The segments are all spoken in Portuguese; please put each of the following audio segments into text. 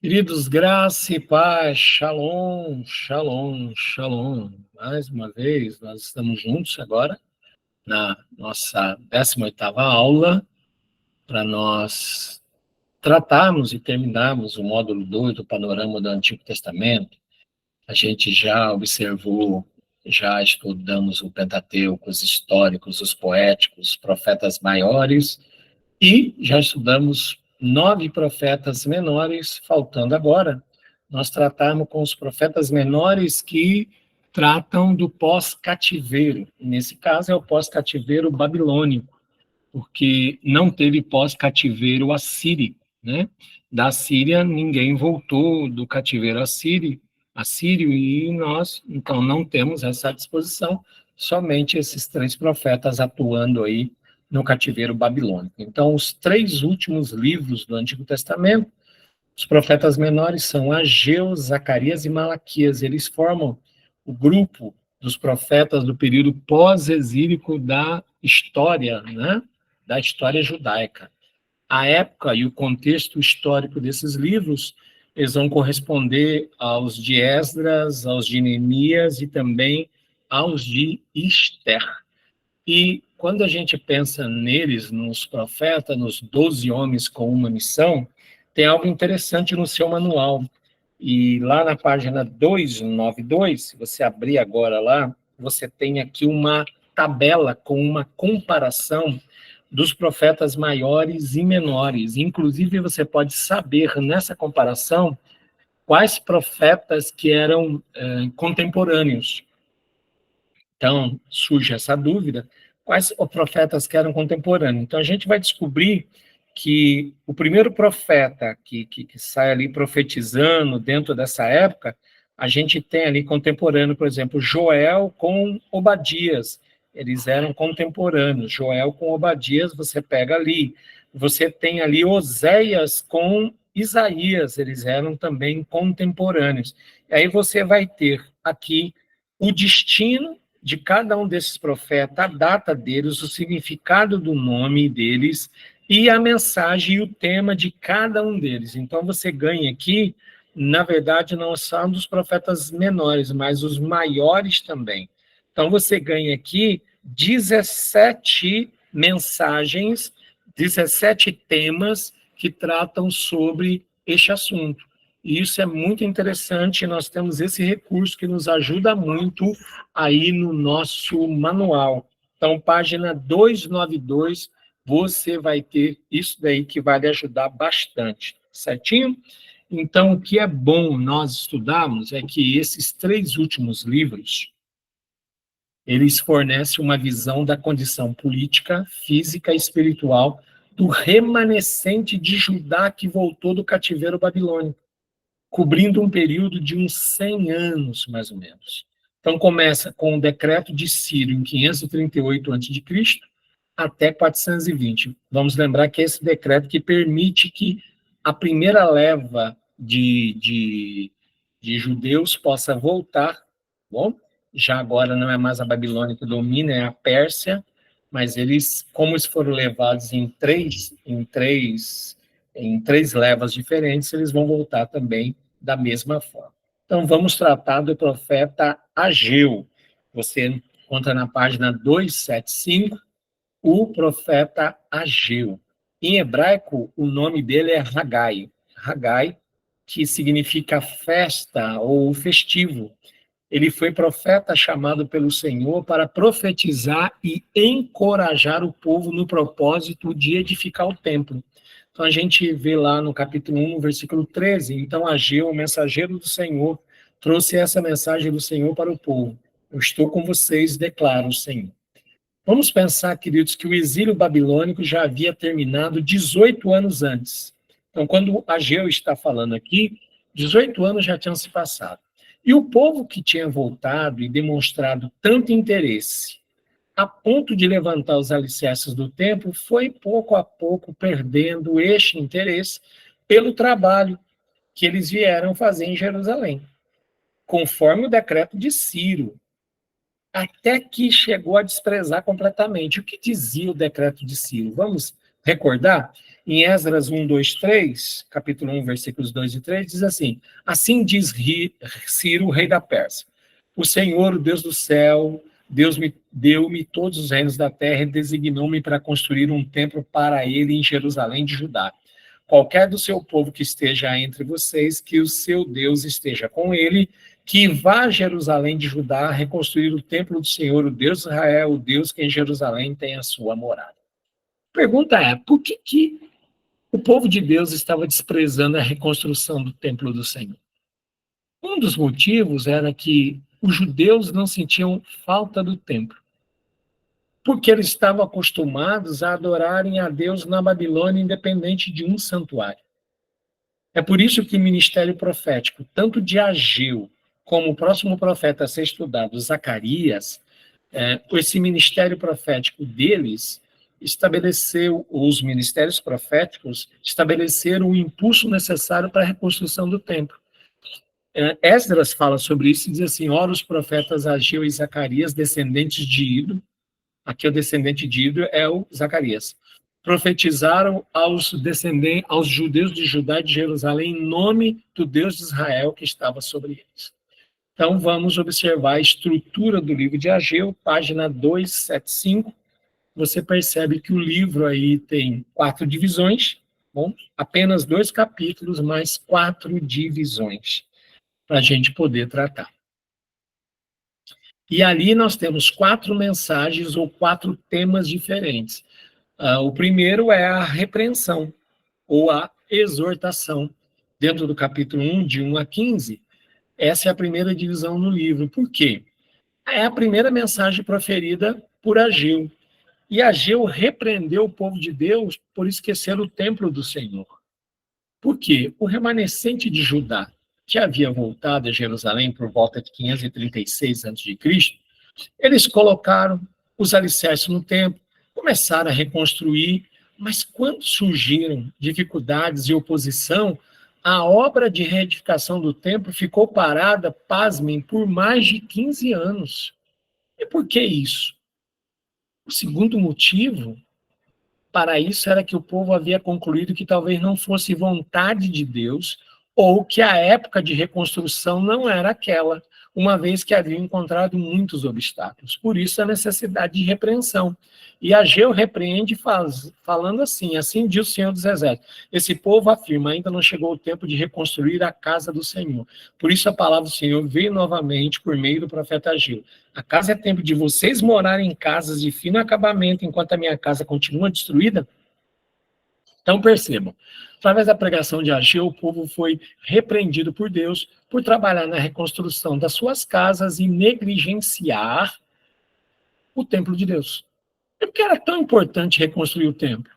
Queridos, graça e paz, shalom, shalom, shalom. Mais uma vez, nós estamos juntos agora na nossa 18ª aula para nós tratarmos e terminarmos o módulo 2 do Panorama do Antigo Testamento. A gente já observou, já estudamos o Pentateuco, os históricos, os poéticos, os profetas maiores e já estudamos 9 profetas menores, faltando agora nós tratarmos com os profetas menores que tratam do pós-cativeiro. Nesse caso é o pós-cativeiro babilônico, porque não teve pós-cativeiro assírio, né? Da Síria ninguém voltou do cativeiro assírio e nós então não temos essa disposição, somente esses 3 profetas atuando aí no cativeiro babilônico. Então, os 3 últimos livros do Antigo Testamento, os profetas menores são Ageu, Zacarias e Malaquias. Eles formam o grupo dos profetas do período pós-exílico da história, né? Da história judaica. A época e o contexto histórico desses livros, eles vão corresponder aos de Esdras, aos de Neemias e também aos de Esther. E quando a gente pensa neles, nos profetas, nos 12 homens com uma missão, tem algo interessante no seu manual. E lá na página 292, se você abrir agora lá, você tem aqui uma tabela com uma comparação dos profetas maiores e menores. Inclusive, você pode saber nessa comparação quais profetas que eram contemporâneos. Então, surge essa dúvida, quais os profetas que eram contemporâneos? Então, a gente vai descobrir que o primeiro profeta que sai ali profetizando dentro dessa época, a gente tem ali contemporâneo, por exemplo, Joel com Obadias, eles eram contemporâneos. Joel com Obadias, você pega ali. Você tem ali Oséias com Isaías, eles eram também contemporâneos. E aí você vai ter aqui o destino de cada um desses profetas, a data deles, o significado do nome deles e a mensagem e o tema de cada um deles. Então, você ganha aqui, na verdade, não são dos profetas menores, mas os maiores também. Então, você ganha aqui 17 mensagens, 17 temas que tratam sobre este assunto. E isso é muito interessante, nós temos esse recurso que nos ajuda muito aí no nosso manual. Então, página 292, você vai ter isso daí que vai lhe ajudar bastante, certinho? Então, o que é bom nós estudarmos é que esses 3 últimos livros, eles fornecem uma visão da condição política, física e espiritual do remanescente de Judá que voltou do cativeiro babilônico, cobrindo um período de uns 100 anos, mais ou menos. Então, começa com o decreto de Ciro, em 538 a.C., até 420. Vamos lembrar que é esse decreto que permite que a primeira leva de judeus possa voltar, bom? Já agora não é mais a Babilônia que domina, é a Pérsia, mas eles, como eles foram levados em três levas diferentes, eles vão voltar também da mesma forma. Então, vamos tratar do profeta Ageu. Você encontra na página 275, o profeta Ageu. Em hebraico, o nome dele é Hagai. Hagai, que significa festa ou festivo. Ele foi profeta chamado pelo Senhor para profetizar e encorajar o povo no propósito de edificar o templo. Então, a gente vê lá no capítulo 1, no versículo 13, então Ageu, o mensageiro do Senhor, trouxe essa mensagem do Senhor para o povo. Eu estou com vocês, declara o Senhor. Vamos pensar, queridos, que o exílio babilônico já havia terminado 18 anos antes. Então, quando Ageu está falando aqui, 18 anos já tinham se passado. E o povo que tinha voltado e demonstrado tanto interesse, a ponto de levantar os alicerces do templo, foi pouco a pouco perdendo este interesse pelo trabalho que eles vieram fazer em Jerusalém, conforme o decreto de Ciro, até que chegou a desprezar completamente. O que dizia o decreto de Ciro? Vamos recordar? Em Esdras 1, 2, 3, capítulo 1, versículos 2 e 3, diz assim: assim diz Ciro, rei da Pérsia: o Senhor, o Deus do céu, Deus deu-me todos os reinos da terra e designou-me para construir um templo para ele em Jerusalém de Judá. Qualquer do seu povo que esteja entre vocês, que o seu Deus esteja com ele, que vá a Jerusalém de Judá reconstruir o templo do Senhor, o Deus de Israel, o Deus que em Jerusalém tem a sua morada. A pergunta é, por que o povo de Deus estava desprezando a reconstrução do templo do Senhor? Um dos motivos era que os judeus não sentiam falta do templo, porque eles estavam acostumados a adorarem a Deus na Babilônia, independente de um santuário. É por isso que o ministério profético, tanto de Ageu, como o próximo profeta a ser estudado, Zacarias, esse ministério profético deles estabeleceu, os ministérios proféticos estabeleceram o impulso necessário para a reconstrução do templo. Esdras fala sobre isso e diz assim: ora, os profetas Ageu e Zacarias, descendentes de Ido, aqui o descendente de Ido é o Zacarias, profetizaram aos judeus de Judá e de Jerusalém em nome do Deus de Israel que estava sobre eles. Então, vamos observar a estrutura do livro de Ageu, página 275. Você percebe que o livro aí tem 4 divisões, bom, apenas 2 capítulos, mais 4 divisões, para a gente poder tratar. E ali nós temos 4 mensagens ou 4 temas diferentes. O primeiro é a repreensão, ou a exortação. Dentro do capítulo 1, de 1 a 15, essa é a primeira divisão no livro. Por quê? É a primeira mensagem proferida por Ageu. E Ageu repreendeu o povo de Deus por esquecer o templo do Senhor. Por quê? O remanescente de Judá, que havia voltado a Jerusalém por volta de 536 a.C., eles colocaram os alicerces no templo, começaram a reconstruir, mas quando surgiram dificuldades e oposição, a obra de reedificação do templo ficou parada, pasmem, por mais de 15 anos. E por que isso? O segundo motivo para isso era que o povo havia concluído que talvez não fosse vontade de Deus, ou que a época de reconstrução não era aquela, uma vez que haviam encontrado muitos obstáculos. Por isso a necessidade de repreensão. E Ageu repreende falando assim diz o Senhor dos Exércitos: esse povo afirma, ainda não chegou o tempo de reconstruir a casa do Senhor. Por isso a palavra do Senhor veio novamente por meio do profeta Ageu: a casa é tempo de vocês morarem em casas de fino acabamento, enquanto a minha casa continua destruída? Então percebam, através da pregação de Ageu, o povo foi repreendido por Deus por trabalhar na reconstrução das suas casas e negligenciar o templo de Deus. E por que era tão importante reconstruir o templo?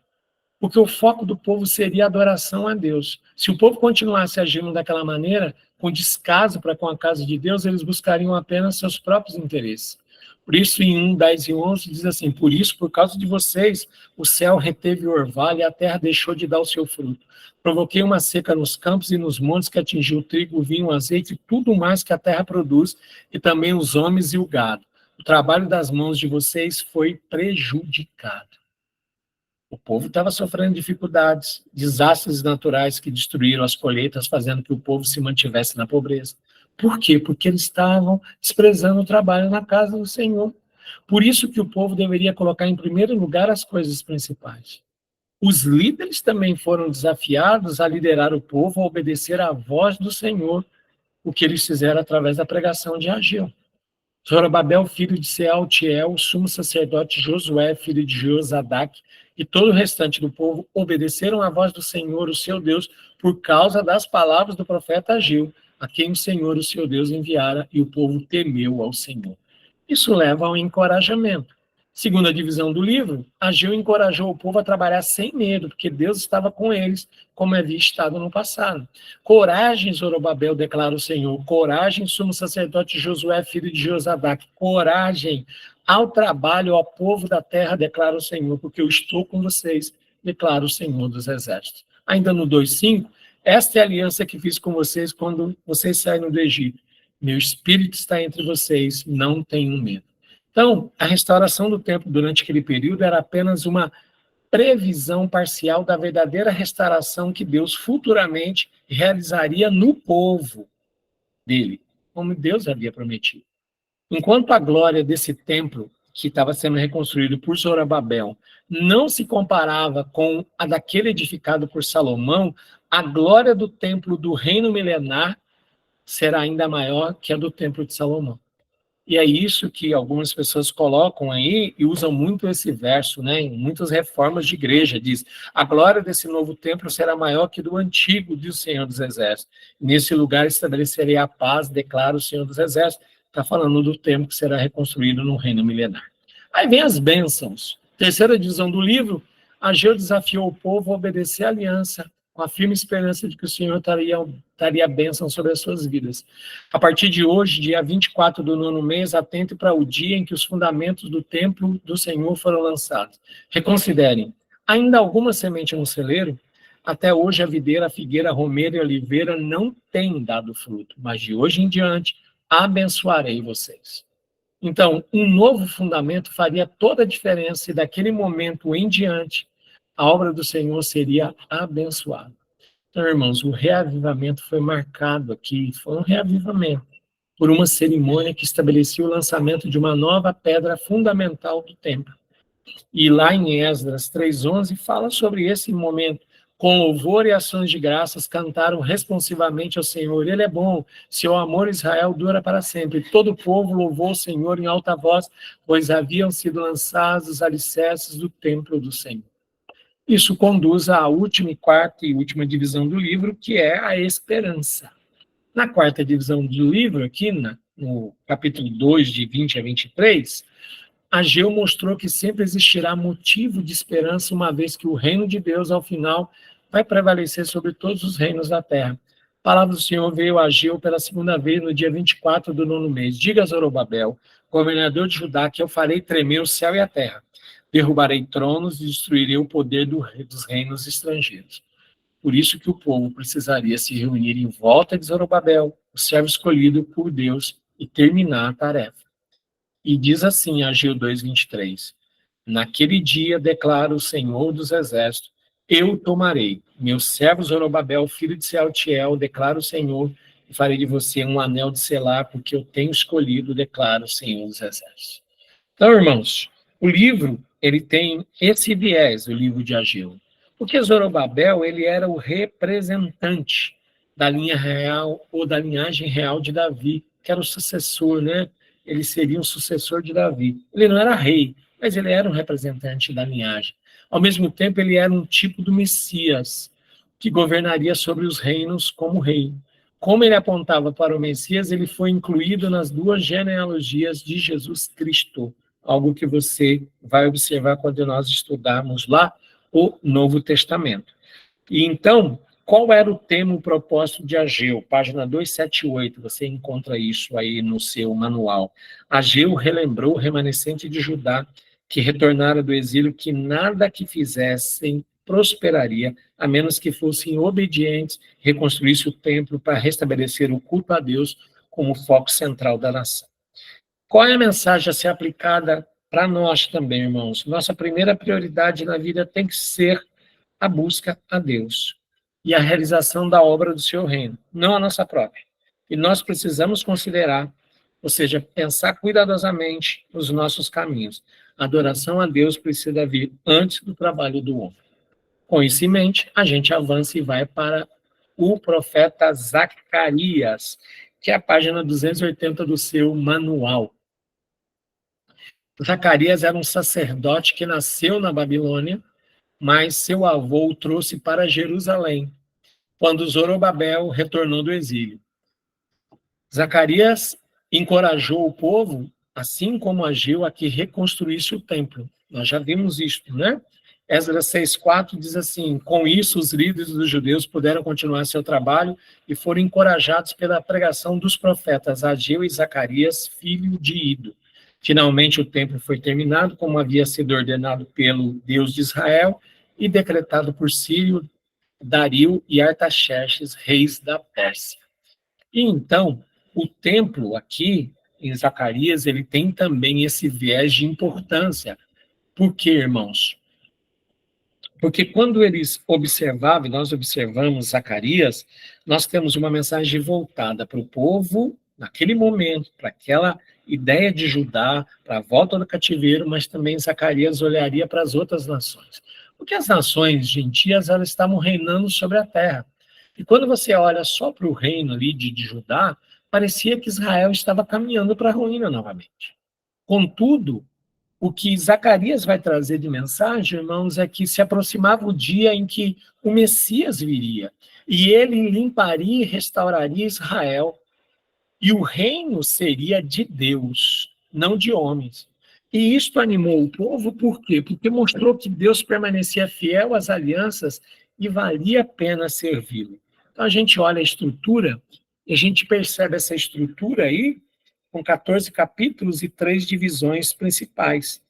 Porque o foco do povo seria a adoração a Deus. Se o povo continuasse agindo daquela maneira, com descaso para com a casa de Deus, eles buscariam apenas seus próprios interesses. Por isso, em 1, 10 e 11, diz assim: por isso, por causa de vocês, o céu reteve o orvalho e a terra deixou de dar o seu fruto. Provoquei uma seca nos campos e nos montes que atingiu o trigo, o vinho, o azeite e tudo mais que a terra produz, e também os homens e o gado. O trabalho das mãos de vocês foi prejudicado. O povo estava sofrendo dificuldades, desastres naturais que destruíram as colheitas, fazendo que o povo se mantivesse na pobreza. Por quê? Porque eles estavam desprezando o trabalho na casa do Senhor. Por isso que o povo deveria colocar em primeiro lugar as coisas principais. Os líderes também foram desafiados a liderar o povo, a obedecer à voz do Senhor, o que eles fizeram através da pregação de Ageu. Zorobabel, filho de Sealtiel, o sumo sacerdote Josué, filho de Josadac, e todo o restante do povo obedeceram à voz do Senhor, o seu Deus, por causa das palavras do profeta Ageu, a quem o Senhor, o seu Deus, enviara, e o povo temeu ao Senhor. Isso leva ao encorajamento. Segundo a divisão do livro, Ageu encorajou o povo a trabalhar sem medo, porque Deus estava com eles, como havia estado no passado. Coragem, Zorobabel, declara o Senhor. Coragem, sumo sacerdote Josué, filho de Josadac. Coragem ao trabalho, ao povo da terra, declara o Senhor, porque eu estou com vocês, declara o Senhor dos Exércitos. Ainda no 2:5, esta é a aliança que fiz com vocês quando vocês saíram do Egito. Meu espírito está entre vocês, não tenham medo. Então, a restauração do templo durante aquele período era apenas uma previsão parcial da verdadeira restauração que Deus futuramente realizaria no povo dele, como Deus havia prometido. Enquanto a glória desse templo, que estava sendo reconstruído por Zorobabel, não se comparava com a daquele edificado por Salomão, a glória do templo do reino milenar será ainda maior que a do templo de Salomão. E é isso que algumas pessoas colocam aí e usam muito esse verso, né? Em muitas reformas de igreja, diz: a glória desse novo templo será maior que do antigo, diz o Senhor dos Exércitos. Nesse lugar estabelecerei a paz, declara o Senhor dos Exércitos. Está falando do templo que será reconstruído no reino milenar. Aí vem as bênçãos. Terceira divisão do livro, Ageu desafiou o povo a obedecer a aliança, com a firme esperança de que o Senhor daria bênção sobre as suas vidas. A partir de hoje, dia 24 do 9º mês, atente para o dia em que os fundamentos do templo do Senhor foram lançados. Reconsiderem, ainda alguma semente no celeiro? Até hoje a videira, a figueira, a romeira e a oliveira não têm dado fruto, mas de hoje em diante abençoarei vocês. Então, um novo fundamento faria toda a diferença e daquele momento em diante a obra do Senhor seria abençoada. Então, irmãos, o reavivamento foi marcado aqui, foi um reavivamento, por uma cerimônia que estabelecia o lançamento de uma nova pedra fundamental do templo. E lá em Esdras 3:11 fala sobre esse momento. Com louvor e ações de graças cantaram responsivamente ao Senhor. Ele é bom, seu amor Israel dura para sempre. Todo o povo louvou o Senhor em alta voz, pois haviam sido lançados os alicerces do templo do Senhor. Isso conduz à última e quarta e última divisão do livro, que é a esperança. Na quarta divisão do livro, aqui no capítulo 2, de 20 a 23, Ageu mostrou que sempre existirá motivo de esperança, uma vez que o reino de Deus, ao final, vai prevalecer sobre todos os reinos da terra. A palavra do Senhor veio a Ageu pela segunda vez no dia 24 do 9º mês. Diga a Zorobabel, governador de Judá, que eu farei tremer o céu e a terra. Derrubarei tronos e destruirei o poder dos reinos estrangeiros. Por isso que o povo precisaria se reunir em volta de Zorobabel, o servo escolhido por Deus, e terminar a tarefa. E diz assim, Ageu 2:23, naquele dia, declara o Senhor dos Exércitos, eu tomarei meu servo Zorobabel, filho de Sealtiel, declara o Senhor, e farei de você um anel de selar, porque eu tenho escolhido, declara o Senhor dos Exércitos. Então, irmãos, o livro, ele tem esse viés, o livro de Ageu. Porque Zorobabel, ele era o representante da linha real, ou da linhagem real de Davi, que era o sucessor, né? Ele seria o sucessor de Davi. Ele não era rei, mas ele era um representante da linhagem. Ao mesmo tempo, ele era um tipo do Messias, que governaria sobre os reinos como rei. Como ele apontava para o Messias, ele foi incluído nas duas genealogias de Jesus Cristo, algo que você vai observar quando nós estudarmos lá o Novo Testamento. E então, qual era o tema, o propósito de Ageu? Página 278, você encontra isso aí no seu manual. Ageu relembrou o remanescente de Judá, que retornara do exílio, que nada que fizessem prosperaria, a menos que fossem obedientes, reconstruísse o templo para restabelecer o culto a Deus como foco central da nação. Qual é a mensagem a ser aplicada para nós também, irmãos? Nossa primeira prioridade na vida tem que ser a busca a Deus e a realização da obra do seu reino, não a nossa própria. E nós precisamos considerar, ou seja, pensar cuidadosamente os nossos caminhos. A adoração a Deus precisa vir antes do trabalho do homem. Com isso em mente, a gente avança e vai para o profeta Zacarias, que é a página 280 do seu manual. Zacarias era um sacerdote que nasceu na Babilônia, mas seu avô o trouxe para Jerusalém, quando Zorobabel retornou do exílio. Zacarias encorajou o povo, assim como Ageu, a que reconstruísse o templo. Nós já vimos isso, né? Esdras 6:4 diz assim, com isso os líderes dos judeus puderam continuar seu trabalho e foram encorajados pela pregação dos profetas Ageu e Zacarias, filho de Ido. Finalmente o templo foi terminado, como havia sido ordenado pelo Deus de Israel e decretado por Círio, Dario e Artaxerxes, reis da Pérsia. E então, o templo aqui, em Zacarias, ele tem também esse viés de importância. Por quê, irmãos? Porque quando eles observavam, e nós observamos Zacarias, nós temos uma mensagem voltada para o povo, naquele momento, para aquela ideia de Judá, para a volta do cativeiro, mas também Zacarias olharia para as outras nações. Porque as nações gentias, elas estavam reinando sobre a terra. E quando você olha só para o reino ali de Judá, parecia que Israel estava caminhando para a ruína novamente. Contudo, o que Zacarias vai trazer de mensagem, irmãos, é que se aproximava o dia em que o Messias viria, e ele limparia e restauraria Israel, e o reino seria de Deus, não de homens. E isto animou o povo, por quê? Porque mostrou que Deus permanecia fiel às alianças e valia a pena servi-lo. Então a gente olha a estrutura, e a gente percebe essa estrutura aí, com 14 capítulos e 3 divisões principais.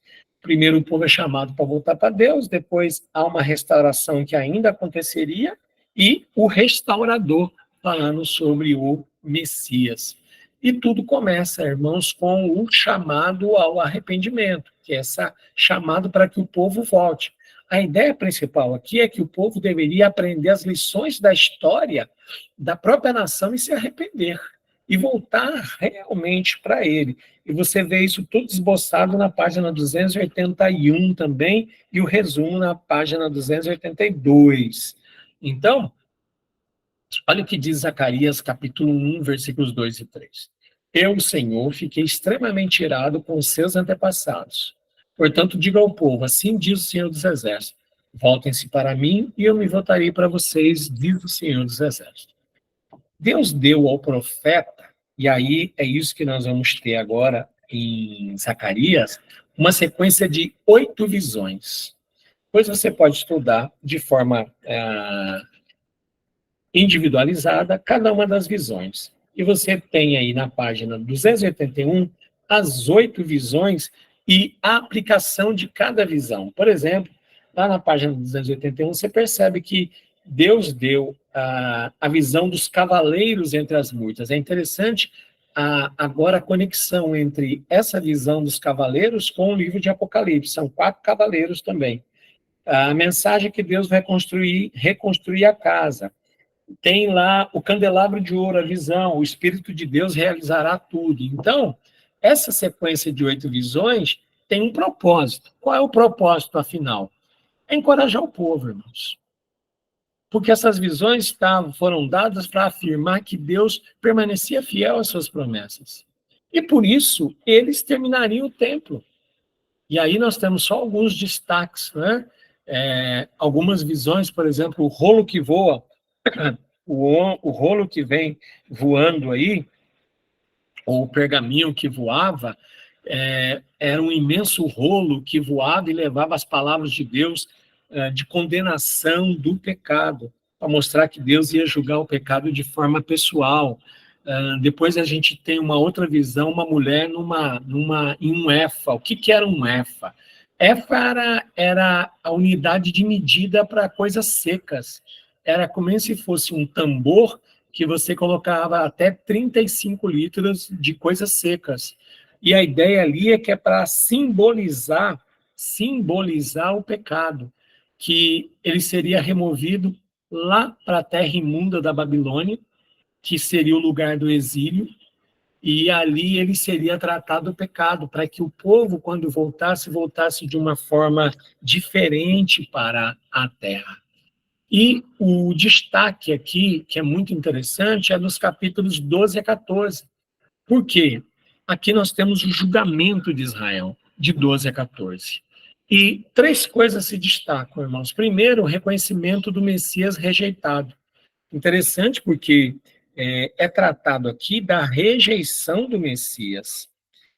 Primeiro o povo é chamado para voltar para Deus, depois há uma restauração que ainda aconteceria, e o restaurador falando sobre o Messias. E tudo começa, irmãos, com o chamado ao arrependimento, que é essa chamado para que o povo volte. A ideia principal aqui é que o povo deveria aprender as lições da história da própria nação e se arrepender, e voltar realmente para ele. E você vê isso tudo esboçado na página 281 também, e o resumo na página 282. Então, olha o que diz Zacarias, capítulo 1, versículos 2 e 3. Eu, Senhor, fiquei extremamente irado com os seus antepassados. Portanto, diga ao povo, assim diz o Senhor dos Exércitos, voltem-se para mim e eu me voltarei para vocês, diz o Senhor dos Exércitos. Deus deu ao profeta, e aí é isso que nós vamos ter agora em Zacarias, uma sequência de 8 visões. Depois você pode estudar de forma individualizada cada uma das visões. E você tem aí na página 281 as 8 visões e a aplicação de cada visão. Por exemplo, lá na página 281 você percebe que Deus deu a visão dos cavaleiros entre as murtas. É interessante agora a conexão entre essa visão dos cavaleiros com o livro de Apocalipse. São 4 cavaleiros também. A mensagem que Deus vai reconstruir a casa. Tem lá o candelabro de ouro, a visão, o Espírito de Deus realizará tudo. Então, essa sequência de 8 visões tem um propósito. Qual é o propósito, afinal? É encorajar o povo, irmãos. Porque essas visões foram dadas para afirmar que Deus permanecia fiel às suas promessas. E por isso, eles terminariam o templo. E aí nós temos só alguns destaques, né? Algumas visões, por exemplo, o rolo que voa, o rolo que vem voando aí, ou o pergaminho que voava, era um imenso rolo que voava e levava as palavras de Deus de condenação do pecado, para mostrar que Deus ia julgar o pecado de forma pessoal. Depois a gente tem uma outra visão, uma mulher em um éfa. O que era um éfa? Éfa era a unidade de medida para coisas secas. Era como se fosse um tambor que você colocava até 35 litros de coisas secas. E a ideia ali é que é para simbolizar o pecado, que ele seria removido lá para a terra imunda da Babilônia, que seria o lugar do exílio, e ali ele seria tratado o pecado, para que o povo, quando voltasse de uma forma diferente para a terra. E o destaque aqui, que é muito interessante, é nos capítulos 12 a 14. Por quê? Aqui nós temos o julgamento de Israel, de 12 a 14. E 3 coisas se destacam, irmãos. Primeiro, o reconhecimento do Messias rejeitado. Interessante porque é tratado aqui da rejeição do Messias.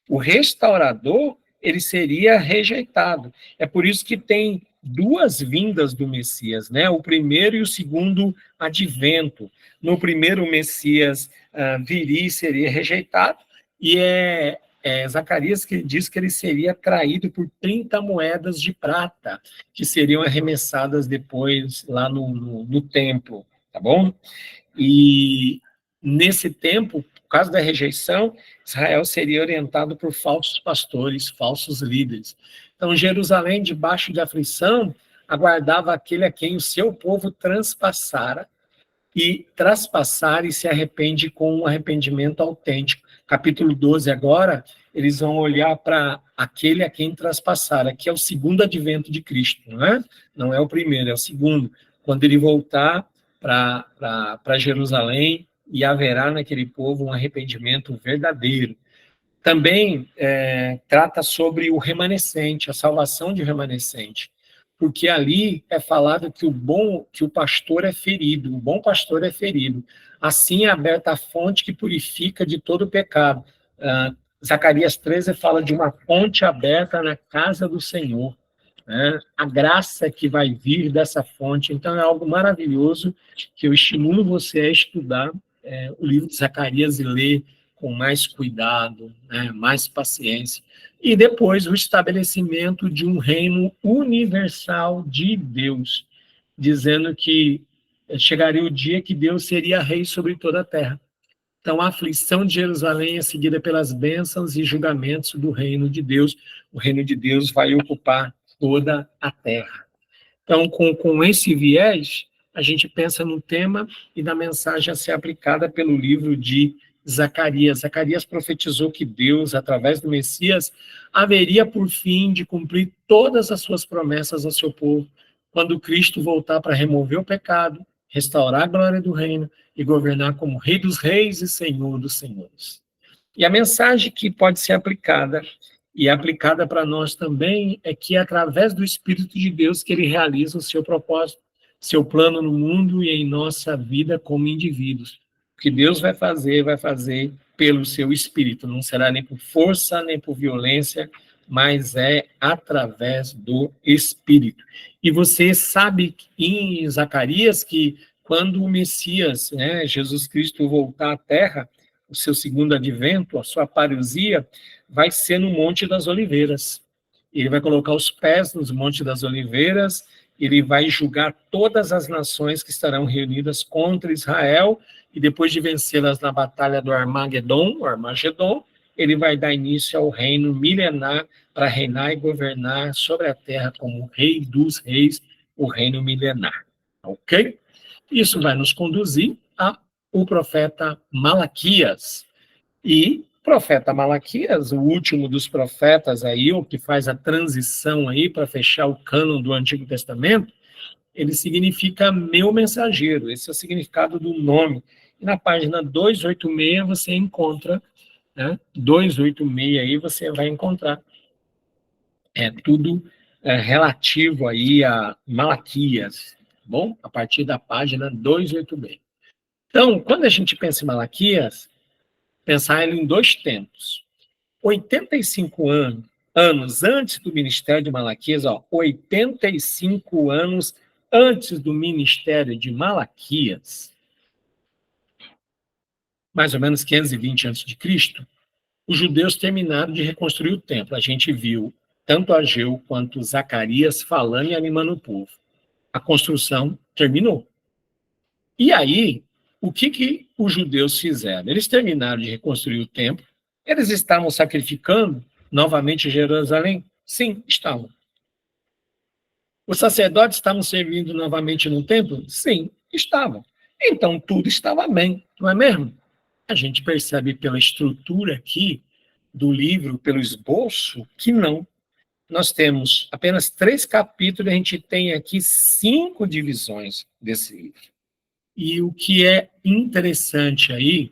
O restaurador, ele seria rejeitado. É por isso que tem 2 vindas do Messias, né? O primeiro e o segundo advento. No primeiro, o Messias viria e seria rejeitado, e Zacarias que diz que ele seria traído por 30 moedas de prata, que seriam arremessadas depois lá no templo, tá bom? E nesse tempo, por causa da rejeição, Israel seria orientado por falsos pastores, falsos líderes. Então, Jerusalém, debaixo de aflição, aguardava aquele a quem o seu povo transpassara, e traspassar e se arrepende com um arrependimento autêntico. Capítulo 12 agora, eles vão olhar para aquele a quem traspassara, que é o segundo advento de Cristo, não é? Não é o primeiro, é o segundo. Quando ele voltar para Jerusalém, e haverá naquele povo um arrependimento verdadeiro. Também trata sobre o remanescente, a salvação de remanescente, porque ali é falado que o pastor é ferido, o bom pastor é ferido. Assim é aberta a fonte que purifica de todo pecado. Zacarias 13 fala de uma fonte aberta na casa do Senhor, né? A graça que vai vir dessa fonte. Então é algo maravilhoso que eu estimulo você a estudar o livro de Zacarias e ler com mais cuidado, né, mais paciência. E depois o estabelecimento de um reino universal de Deus, dizendo que chegaria o dia que Deus seria rei sobre toda a terra. Então, a aflição de Jerusalém é seguida pelas bênçãos e julgamentos do reino de Deus. O reino de Deus vai ocupar toda a terra. Então, com esse viés, a gente pensa no tema e na mensagem a ser aplicada pelo livro de Zacarias. Zacarias profetizou que Deus, através do Messias, haveria por fim de cumprir todas as suas promessas ao seu povo, quando Cristo voltar para remover o pecado, restaurar a glória do reino e governar como Rei dos Reis e Senhor dos Senhores. E a mensagem que pode ser aplicada, e é aplicada para nós também, é que é através do Espírito de Deus que ele realiza o seu propósito, seu plano no mundo e em nossa vida como indivíduos. O que Deus vai fazer pelo seu Espírito. Não será nem por força, nem por violência, mas é através do Espírito. E você sabe em Zacarias que quando o Messias, né, Jesus Cristo, voltar à Terra, o seu segundo advento, a sua parousia, vai ser no Monte das Oliveiras. Ele vai colocar os pés no Monte das Oliveiras, ele vai julgar todas as nações que estarão reunidas contra Israel, e depois de vencê-las na batalha do Armagedon, ele vai dar início ao reino milenar para reinar e governar sobre a terra como Rei dos Reis, o reino milenar. Ok? Isso vai nos conduzir ao profeta Malaquias. E profeta Malaquias, o último dos profetas aí, o que faz a transição aí para fechar o cânon do Antigo Testamento, ele significa meu mensageiro, esse é o significado do nome. E na página 286 você encontra, né, 286 aí você vai encontrar tudo relativo aí a Malaquias, bom? A partir da página 286. Então, quando a gente pensa em Malaquias, pensar ele em dois tempos. 85 anos antes do ministério de Malaquias, 85 anos antes do ministério de Malaquias, mais ou menos 520 a.C., os judeus terminaram de reconstruir o templo. A gente viu tanto Ageu quanto Zacarias falando e animando o povo. A construção terminou. E aí, o que os judeus fizeram? Eles terminaram de reconstruir o templo. Eles estavam sacrificando novamente Jerusalém? Sim, estavam. Os sacerdotes estavam servindo novamente no templo? Sim, estavam. Então, tudo estava bem, não é mesmo? A gente percebe pela estrutura aqui do livro, pelo esboço, que não. Nós temos apenas 3 capítulos, a gente tem aqui 5 divisões desse livro. E o que é interessante aí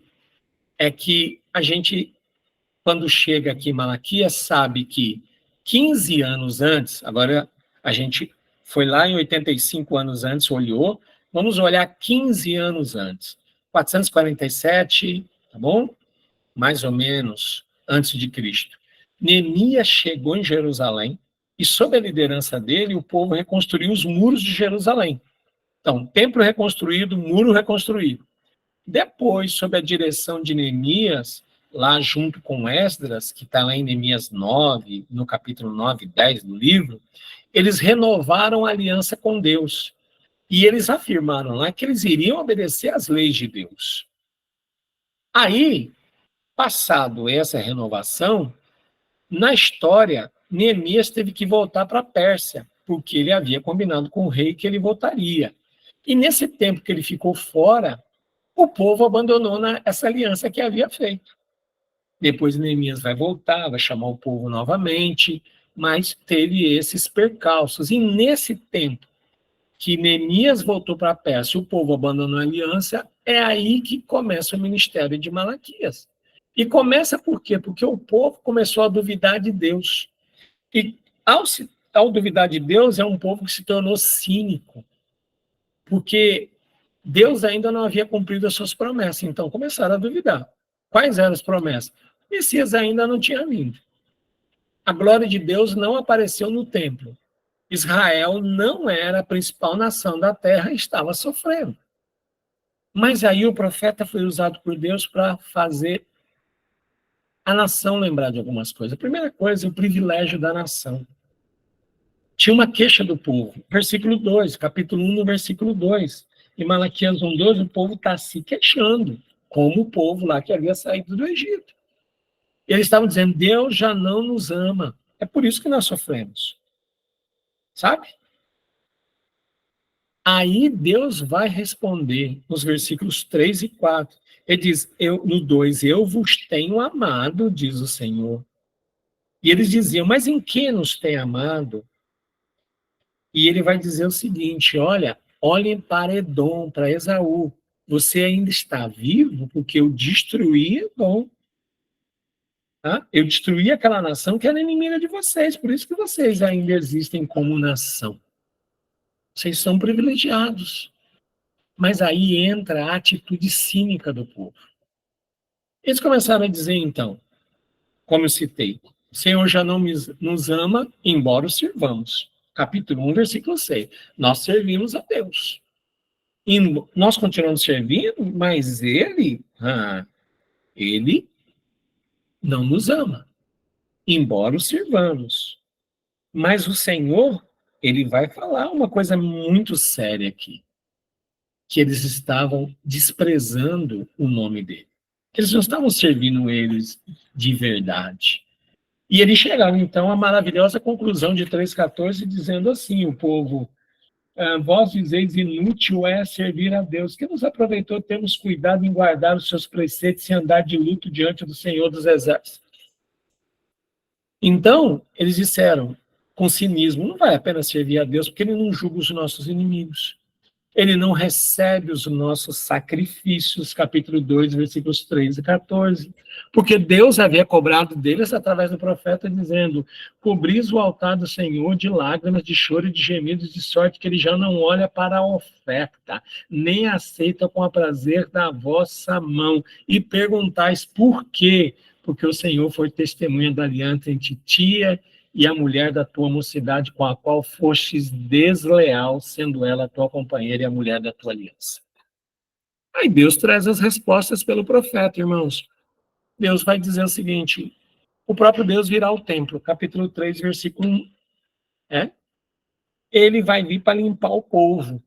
é que a gente, quando chega aqui em Malaquias, sabe que 15 anos antes, agora a gente foi lá em 85 anos antes, olhou, vamos olhar 15 anos antes. 447, tá bom? Mais ou menos antes de Cristo. Neemias chegou em Jerusalém e, sob a liderança dele, o povo reconstruiu os muros de Jerusalém. Então, templo reconstruído, muro reconstruído. Depois, sob a direção de Neemias, lá junto com Esdras, que está lá em Neemias 9, no capítulo 9 e 10 do livro, eles renovaram a aliança com Deus. E eles afirmaram lá que eles iriam obedecer às leis de Deus. Aí, passado essa renovação, na história, Neemias teve que voltar para a Pérsia. porque ele havia combinado com o rei que ele voltaria. E nesse tempo que ele ficou fora, o povo abandonou essa aliança que havia feito. Depois Neemias vai voltar, vai chamar o povo novamente, mas teve esses percalços. E nesse tempo que Neemias voltou para a Pérsia, o povo abandonou a aliança, é aí que começa o ministério de Malaquias. E começa por quê? Porque o povo começou a duvidar de Deus. E ao duvidar de Deus, é um povo que se tornou cínico, porque Deus ainda não havia cumprido as suas promessas, então começaram a duvidar. Quais eram as promessas? O Messias ainda não tinha vindo. A glória de Deus não apareceu no templo. Israel não era a principal nação da terra e estava sofrendo. Mas aí o profeta foi usado por Deus para fazer a nação lembrar de algumas coisas. A primeira coisa, o privilégio da nação. Tinha uma queixa do povo. Versículo 2, capítulo 1, no versículo 2. Em Malaquias 1:12, o povo está se queixando, como o povo lá que havia saído do Egito. Eles estavam dizendo, Deus já não nos ama. É por isso que nós sofremos. Sabe? Aí Deus vai responder nos versículos 3 e 4. Ele diz, no 2, eu vos tenho amado, diz o Senhor. E eles diziam, mas em que nos tem amado? E ele vai dizer o seguinte, olha, olhem para Edom, para Esaú. Você ainda está vivo porque eu destruí Edom. Tá? Eu destruí aquela nação que era inimiga de vocês, por isso que vocês ainda existem como nação. Vocês são privilegiados. Mas aí entra a atitude cínica do povo. Eles começaram a dizer, então, como eu citei, o Senhor já não nos ama, embora o sirvamos. Capítulo 1, versículo 6. Nós servimos a Deus. E nós continuamos servindo, mas ele não nos ama, embora o sirvamos. Mas o Senhor, ele vai falar uma coisa muito séria aqui, que eles estavam desprezando o nome dele. Eles não estavam servindo eles de verdade. E eles chegaram, então, à maravilhosa conclusão de 3,14, dizendo assim, o povo, vós dizeis, inútil é servir a Deus, que nos aproveitou termos cuidado em guardar os seus preceitos e andar de luto diante do Senhor dos Exércitos. Então, eles disseram, com cinismo, não vai a pena servir a Deus, porque ele não julga os nossos inimigos. Ele não recebe os nossos sacrifícios, capítulo 2, versículos 13 e 14. Porque Deus havia cobrado deles através do profeta, dizendo, cobris o altar do Senhor de lágrimas, de choro e de gemidos, de sorte que ele já não olha para a oferta, nem aceita com a prazer da vossa mão. E perguntais por quê? Porque o Senhor foi testemunha da aliança entre ti e a mulher da tua mocidade, com a qual fostes desleal, sendo ela a tua companheira e a mulher da tua aliança. Aí Deus traz as respostas pelo profeta, irmãos. Deus vai dizer o seguinte, o próprio Deus virá ao templo, capítulo 3, versículo 1. Ele vai vir para limpar o povo,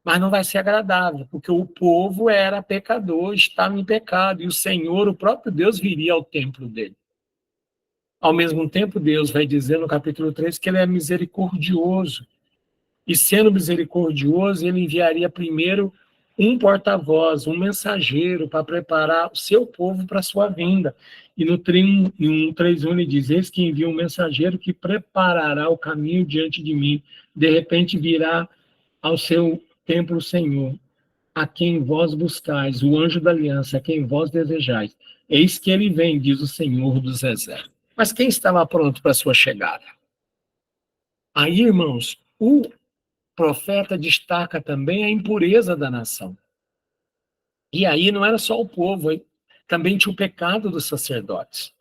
mas não vai ser agradável, porque o povo era pecador, estava em pecado, e o Senhor, o próprio Deus, viria ao templo dele. Ao mesmo tempo, Deus vai dizer no capítulo 3 que ele é misericordioso. E sendo misericordioso, ele enviaria primeiro um porta-voz, um mensageiro, para preparar o seu povo para a sua vinda. E no 3:1 ele diz, eis que envia um mensageiro que preparará o caminho diante de mim. De repente virá ao seu templo o Senhor, a quem vós buscais, o anjo da aliança, a quem vós desejais. Eis que ele vem, diz o Senhor dos Exércitos. Mas quem estava pronto para a sua chegada? Aí, irmãos, o profeta destaca também a impureza da nação. E aí não era só o povo, hein? Também tinha o pecado dos sacerdotes.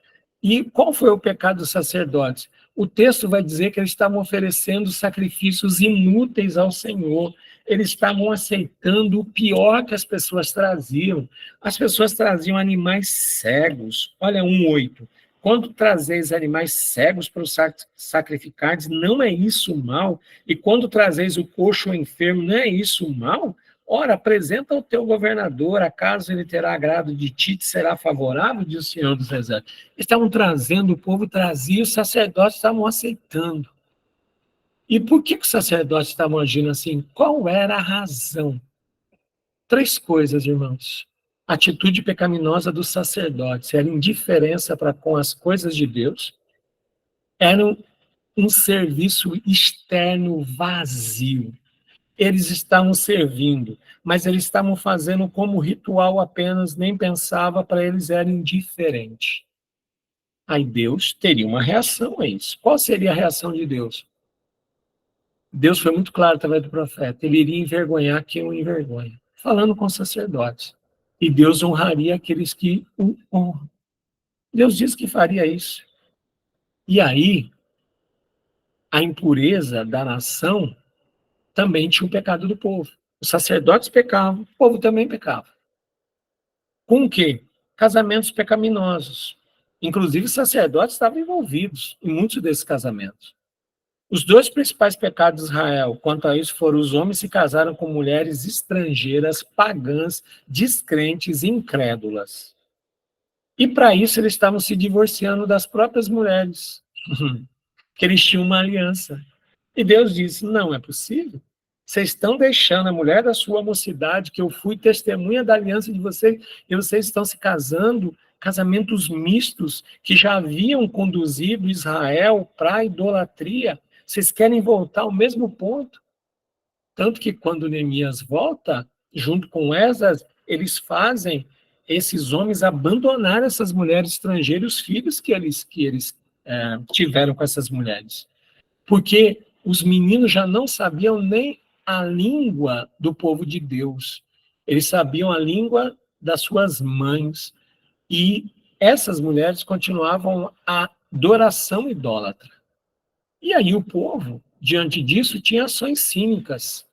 E qual foi o pecado dos sacerdotes? O texto vai dizer que eles estavam oferecendo sacrifícios inúteis ao Senhor. Eles estavam aceitando o pior que as pessoas traziam. As pessoas traziam animais cegos. Olha, 1:8. Quando trazeis animais cegos para os sacrificares, não é isso mal? E quando trazeis o coxo ou enfermo, não é isso mal? Ora, apresenta ao teu governador, acaso ele terá agrado de ti, te será favorável, diz o Senhor dos Exércitos. Eles estavam trazendo, o povo trazia, os sacerdotes estavam aceitando. E por que os sacerdotes estavam agindo assim? Qual era a razão? 3 coisas, irmãos. A atitude pecaminosa dos sacerdotes era indiferença para com as coisas de Deus, era um serviço externo vazio. Eles estavam servindo, mas eles estavam fazendo como ritual apenas, nem pensava, para eles era indiferente. Aí Deus teria uma reação a isso. Qual seria a reação de Deus? Deus foi muito claro através do profeta, ele iria envergonhar quem o envergonha, falando com os sacerdotes. E Deus honraria aqueles que o honram. Deus disse que faria isso. E aí, a impureza da nação também tinha o pecado do povo. Os sacerdotes pecavam, o povo também pecava. Com o quê? Casamentos pecaminosos. Inclusive, os sacerdotes estavam envolvidos em muitos desses casamentos. Os 2 principais pecados de Israel, quanto a isso, foram: os homens se casaram com mulheres estrangeiras, pagãs, descrentes e incrédulas. E para isso eles estavam se divorciando das próprias mulheres, que eles tinham uma aliança. E Deus disse: não é possível. Vocês estão deixando a mulher da sua mocidade, que eu fui testemunha da aliança de vocês, e vocês estão se casando, casamentos mistos, que já haviam conduzido Israel para a idolatria. Vocês querem voltar ao mesmo ponto? Tanto que quando Neemias volta, junto com Esdras, eles fazem esses homens abandonar essas mulheres estrangeiras, os filhos que eles tiveram com essas mulheres. Porque os meninos já não sabiam nem a língua do povo de Deus. Eles sabiam a língua das suas mães. E essas mulheres continuavam a adoração idólatra. E aí o povo, diante disso, tinha ações cínicas.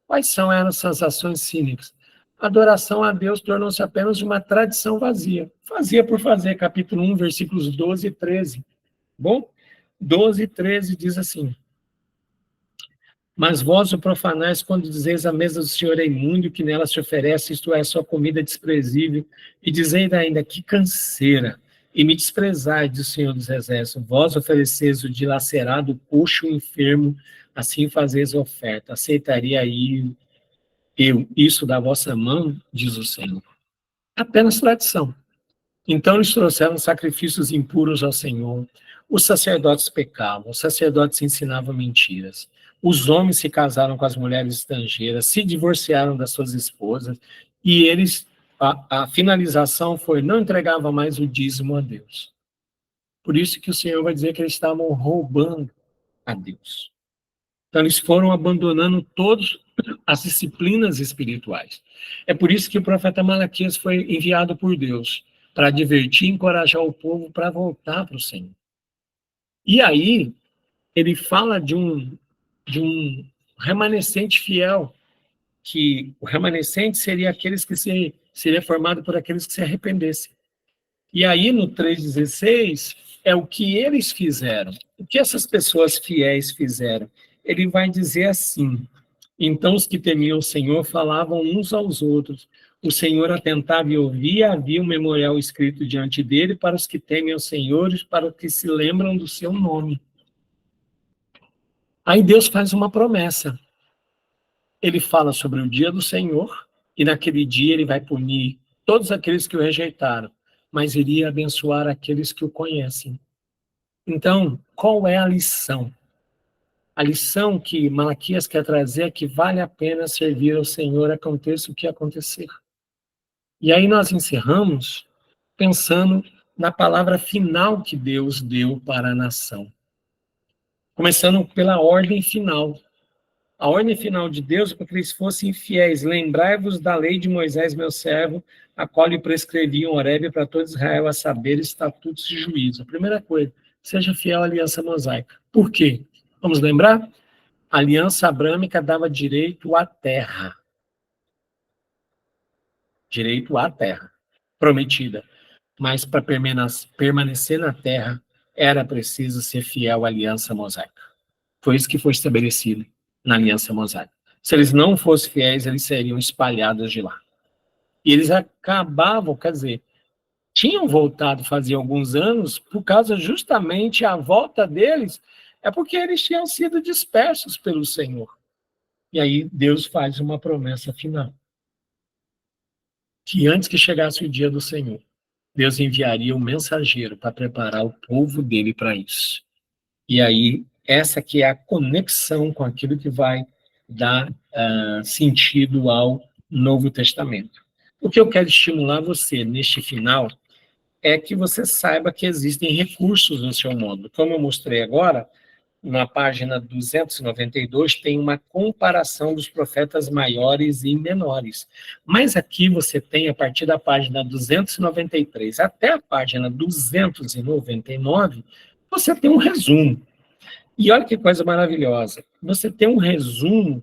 Quais são essas ações cínicas? A adoração a Deus tornou-se apenas uma tradição vazia. Fazia por fazer, capítulo 1, versículos 12 e 13. Bom? 12 e 13 diz assim: mas vós o profanais quando dizeis a mesa do Senhor é imundo, que nela se oferece, isto é, sua comida desprezível, e dizeis ainda, que canseira, e me desprezai, diz o Senhor dos Exércitos, vós ofereceis o dilacerado, o coxo, o enfermo, assim fazeis a oferta, aceitaria aí eu isso da vossa mão, diz o Senhor. Apenas tradição. Então eles trouxeram sacrifícios impuros ao Senhor, os sacerdotes pecavam, os sacerdotes ensinavam mentiras, os homens se casaram com as mulheres estrangeiras, se divorciaram das suas esposas, e eles, a finalização foi, não entregavam mais o dízimo a Deus. Por isso que o Senhor vai dizer que eles estavam roubando a Deus. Então eles foram abandonando todas as disciplinas espirituais. É por isso que o profeta Malaquias foi enviado por Deus, para advertir e encorajar o povo para voltar para o Senhor. E aí, ele fala de um remanescente fiel, que o remanescente seria aqueles que seria formado por aqueles que se arrependessem. E aí, no 3,16, é o que eles fizeram. O que essas pessoas fiéis fizeram? Ele vai dizer assim: então os que temiam o Senhor falavam uns aos outros. O Senhor atentava e ouvia, havia um memorial escrito diante dele para os que temem o Senhor e para os que se lembram do seu nome. Aí Deus faz uma promessa. Ele fala sobre o dia do Senhor, e naquele dia ele vai punir todos aqueles que o rejeitaram, mas iria abençoar aqueles que o conhecem. Então, qual é a lição? A lição que Malaquias quer trazer é que vale a pena servir ao Senhor, aconteça o que acontecer. E aí nós encerramos pensando na palavra final que Deus deu para a nação. Começando pela ordem final. A ordem final de Deus é para que eles fossem fiéis. Lembrai-vos da lei de Moisés, meu servo, a qual lhe prescreviam Horebe para todo Israel a saber estatutos e juízos. A primeira coisa, seja fiel à aliança mosaica. Por quê? Vamos lembrar? A aliança abrâmica dava direito à terra. Direito à terra prometida. Mas para permanecer na terra, era preciso ser fiel à aliança mosaica. Foi isso que foi estabelecido na aliança mosaica. Se eles não fossem fiéis, eles seriam espalhados de lá. E eles acabavam, quer dizer, tinham voltado fazia alguns anos, por causa justamente a volta deles É porque eles tinham sido dispersos pelo Senhor. E aí Deus faz uma promessa final. Que antes que chegasse o dia do Senhor, Deus enviaria um mensageiro para preparar o povo dele para isso. E aí, essa que é a conexão com aquilo que vai dar sentido ao Novo Testamento. O que eu quero estimular você neste final é que você saiba que existem recursos no seu módulo. Como eu mostrei agora, na página 292, tem uma comparação dos profetas maiores e menores. Mas aqui você tem, a partir da página 293 até a página 299, você tem um resumo. E olha que coisa maravilhosa. Você tem um resumo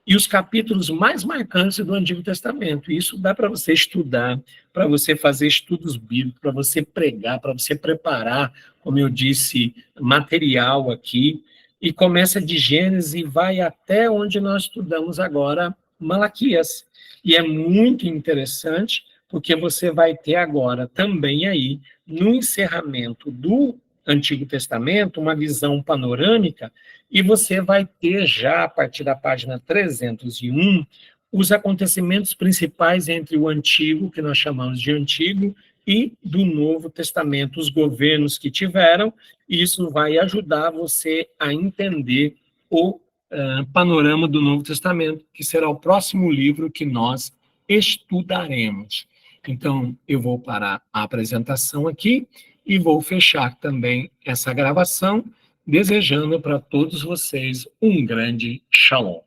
e os capítulos mais marcantes do Antigo Testamento. Isso dá para você estudar, para você fazer estudos bíblicos, para você pregar, para você preparar, como eu disse, material aqui. E começa de Gênesis e vai até onde nós estudamos agora, Malaquias. E é muito interessante, porque você vai ter agora também aí, no encerramento do Antigo Testamento, uma visão panorâmica, e você vai ter já, a partir da página 301, os acontecimentos principais entre o Antigo, que nós chamamos de Antigo, e do Novo Testamento, os governos que tiveram, e isso vai ajudar você a entender o panorama do Novo Testamento, que será o próximo livro que nós estudaremos. Então, eu vou parar a apresentação aqui e vou fechar também essa gravação, desejando para todos vocês um grande shalom.